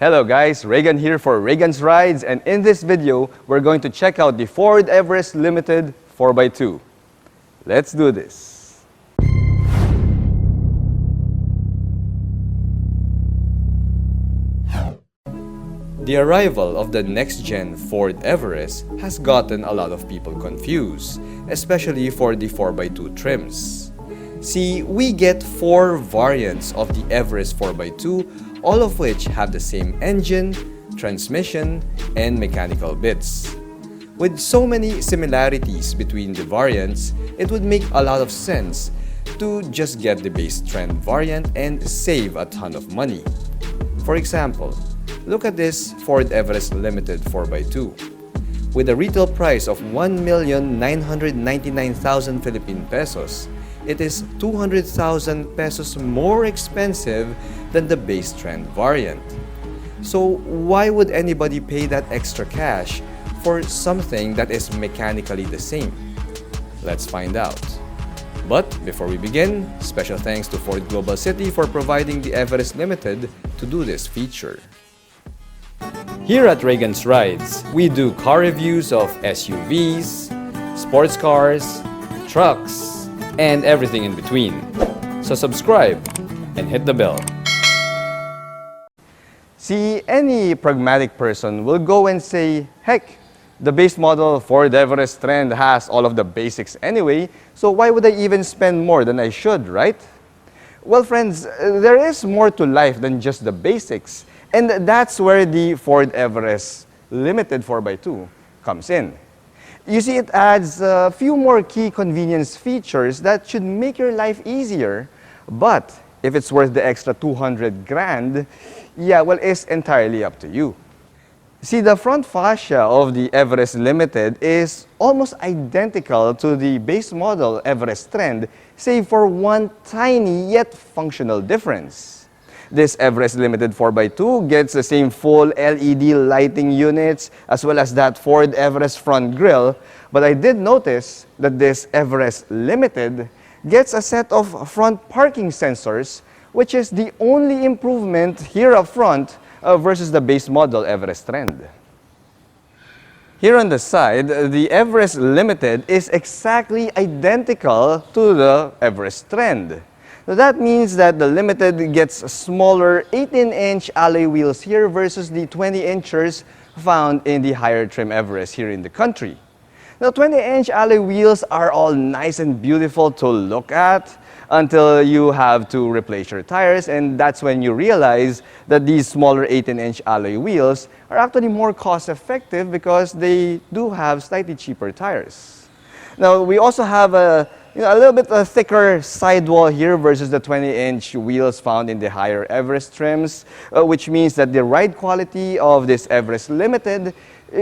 Hello guys, Reagan here for Reagan's Rides, and in this video, we're going to check out the Ford Everest Limited 4x2. Let's do this. The arrival of the next-gen Ford Everest has gotten a lot of people confused, especially for the 4x2 trims. See, we get 4 variants of the Everest 4x2, all of which have the same engine, transmission, and mechanical bits. With so many similarities between the variants, it would make a lot of sense to just get the base Trend variant and save a ton of money. For example, look at this Ford Everest Limited 4x2. With a retail price of 1,999,000 Philippine pesos, it is 200,000 pesos more expensive than the base Trend variant. So why would anybody pay that extra cash for something that is mechanically the same? Let's find out. But before we begin, special thanks to Ford Global City for providing the Everest Limited to do this feature. Here at Reagan's Rides, we do car reviews of SUVs, sports cars, trucks, and everything in between. So subscribe and hit the bell. See, any pragmatic person will go and say, heck, the base model Ford Everest Trend has all of the basics anyway, so why would I even spend more than I should, right? Well, friends, there is more to life than just the basics, and that's where the Ford Everest Limited 4x2 comes in. You see, it adds a few more key convenience features that should make your life easier, but if it's worth the extra 200 grand, yeah, well, it's entirely up to you. See, the front fascia of the Everest Limited is almost identical to the base model Everest Trend, save for one tiny yet functional difference. This Everest Limited 4x2 gets the same full LED lighting units as well as that Ford Everest front grille, but I did notice that this Everest Limited gets a set of front parking sensors, which is the only improvement here up front versus the base model Everest Trend. Here on the side, the Everest Limited is exactly identical to the Everest Trend. So that means that the Limited gets smaller 18-inch alloy wheels here versus the 20-inchers found in the higher trim Everest here in the country. Now, 20-inch alloy wheels are all nice and beautiful to look at until you have to replace your tires, and that's when you realize that these smaller 18-inch alloy wheels are actually more cost-effective because they do have slightly cheaper tires. Now, we also have a little bit thicker sidewall here versus the 20-inch wheels found in the higher Everest trims, which means that the ride quality of this Everest Limited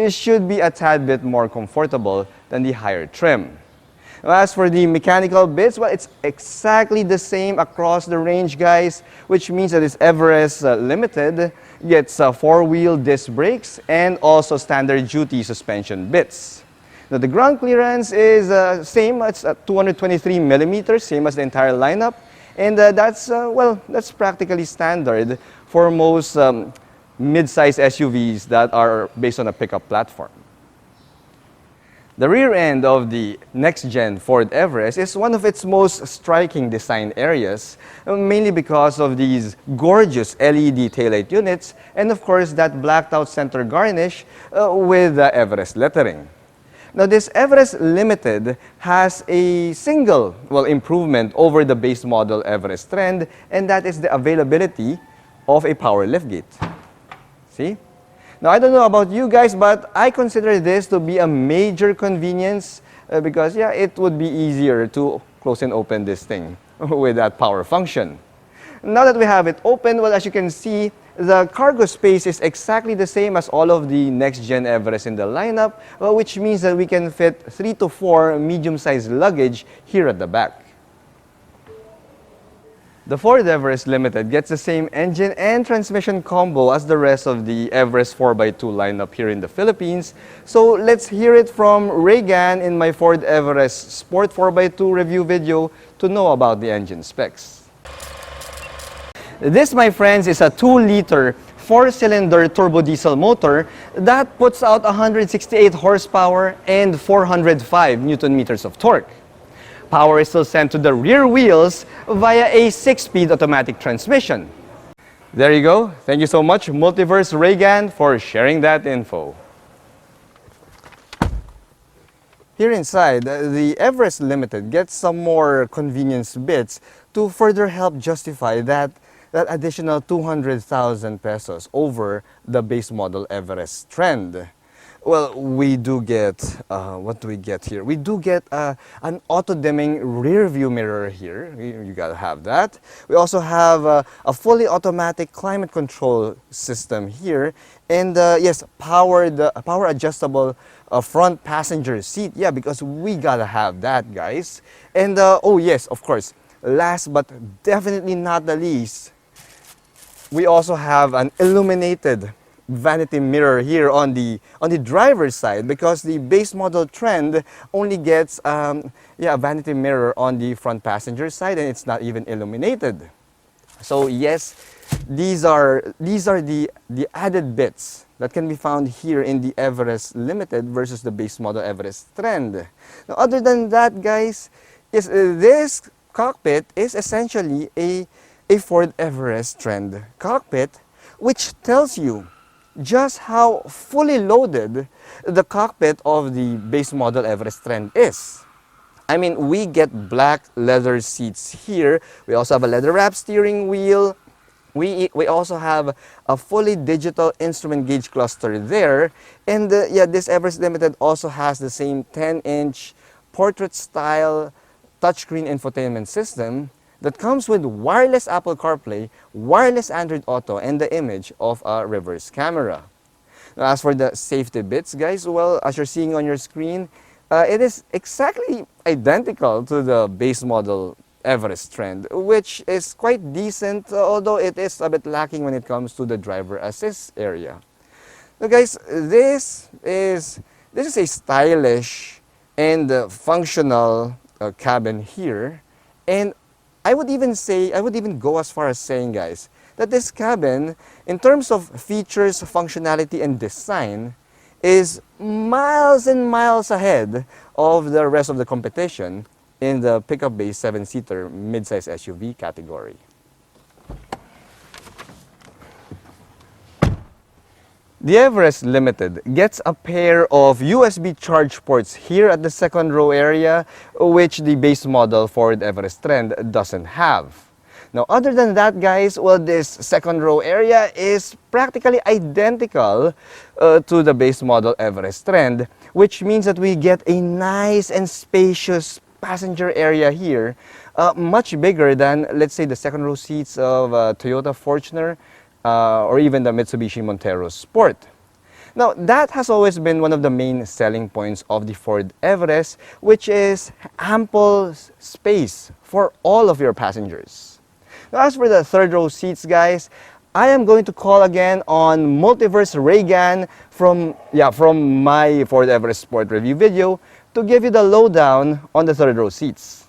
should be a tad bit more comfortable than the higher trim. As for the mechanical bits, well, it's exactly the same across the range, guys, which means that this Everest Limited gets 4-wheel disc brakes and also standard duty suspension bits. Now, the ground clearance is same, it's 223 millimeters, same as the entire lineup, and that's practically standard for most mid-size SUVs that are based on a pickup platform. The rear end of the next-gen Ford Everest is one of its most striking design areas, mainly because of these gorgeous LED taillight units and, of course, that blacked-out center garnish with the Everest lettering. Now, this Everest Limited has a single, improvement over the base model Everest Trend, and that is the availability of a power liftgate. See? Now, I don't know about you guys, but I consider this to be a major convenience because, yeah, it would be easier to close and open this thing with that power function. Now that we have it open, well, as you can see, the cargo space is exactly the same as all of the next-gen Everest in the lineup, which means that we can fit 3 to 4 medium-sized luggage here at the back. The Ford Everest Limited gets the same engine and transmission combo as the rest of the Everest 4x2 lineup here in the Philippines. So let's hear it from Reagan in my Ford Everest Sport 4x2 review video to know about the engine specs. This, my friends, is a 2-liter 4-cylinder turbo diesel motor that puts out 168 horsepower and 405 newton meters of torque. Power is still sent to the rear wheels via a 6-speed automatic transmission. There you go. Thank you so much, Multiverse Reagan, for sharing that info. Here inside, the Everest Limited gets some more convenience bits to further help justify that additional 200,000 pesos over the base model Everest Trend. Well, we do get, what do we get here? We do get an auto-dimming rear view mirror here. You gotta have that. We also have a fully automatic climate control system here. And yes, power adjustable front passenger seat. Yeah, because we gotta have that, guys. And oh yes, of course, last but definitely not the least, we also have an illuminated vanity mirror here on the driver's side, because the base model Trend only gets a vanity mirror on the front passenger side, and it's not even illuminated. So yes, these are the added bits that can be found here in the Everest Limited versus the base model Everest Trend. Now, other than that, guys, yes, this cockpit is essentially a Ford Everest Trend cockpit, which tells you just how fully loaded the cockpit of the base model Everest Trend is. I mean, we get black leather seats here. We also have a leather wrap steering wheel. We also have a fully digital instrument gauge cluster there. And yeah, this Everest Limited also has the same 10-inch portrait style touchscreen infotainment system that comes with wireless Apple CarPlay, wireless Android Auto, and the image of a reverse camera. Now, as for the safety bits, guys, well, as you're seeing on your screen, it is exactly identical to the base model Everest Trend, which is quite decent, although it is a bit lacking when it comes to the driver assist area. Now, guys, this is a stylish and functional cabin here, and I would even go as far as saying, guys, that this cabin, in terms of features, functionality, and design, is miles and miles ahead of the rest of the competition in the pickup-based 7-seater midsize SUV category. The Everest Limited gets a pair of USB charge ports here at the second row area, which the base model Ford Everest Trend doesn't have. Now, other than that, guys, well, this second row area is practically identical to the base model Everest Trend, which means that we get a nice and spacious passenger area here, much bigger than, let's say, the second row seats of Toyota Fortuner or even the Mitsubishi Montero Sport. Now, that has always been one of the main selling points of the Ford Everest, which is ample space for all of your passengers. Now, as for the third row seats, guys, I am going to call again on Multiverse Reagan from my Ford Everest Sport review video to give you the lowdown on the third row seats.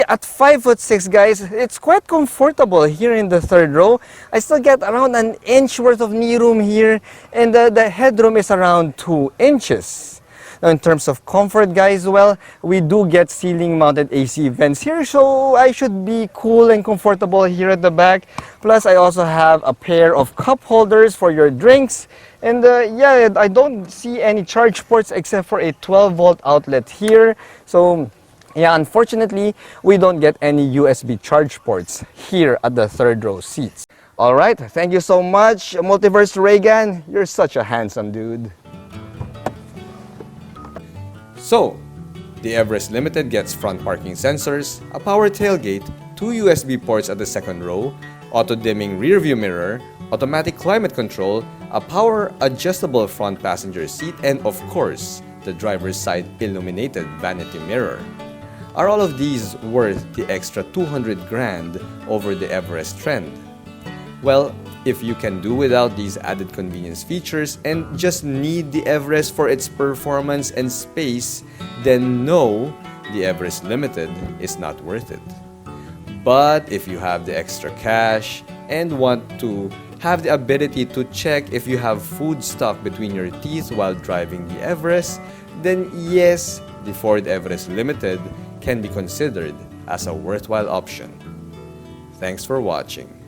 At 5'6", guys, it's quite comfortable here in the third row. I still get around an inch worth of knee room here, and the headroom is around 2 inches. Now, in terms of comfort, guys, well, we do get ceiling-mounted AC vents here, so I should be cool and comfortable here at the back. Plus, I also have a pair of cup holders for your drinks. And yeah, I don't see any charge ports except for a 12-volt outlet here. So yeah, unfortunately, we don't get any USB charge ports here at the third row seats. All right, thank you so much, Multiverse Reagan. You're such a handsome dude. So, the Everest Limited gets front parking sensors, a power tailgate, 2 USB ports at the second row, auto-dimming rear view mirror, automatic climate control, a power adjustable front passenger seat, and of course, the driver's side illuminated vanity mirror. Are all of these worth the extra 200 grand over the Everest Trend? Well, if you can do without these added convenience features and just need the Everest for its performance and space, then no, the Everest Limited is not worth it. But if you have the extra cash and want to have the ability to check if you have food stuck between your teeth while driving the Everest, then yes, the Ford Everest Limited can be considered as a worthwhile option. Thanks for watching.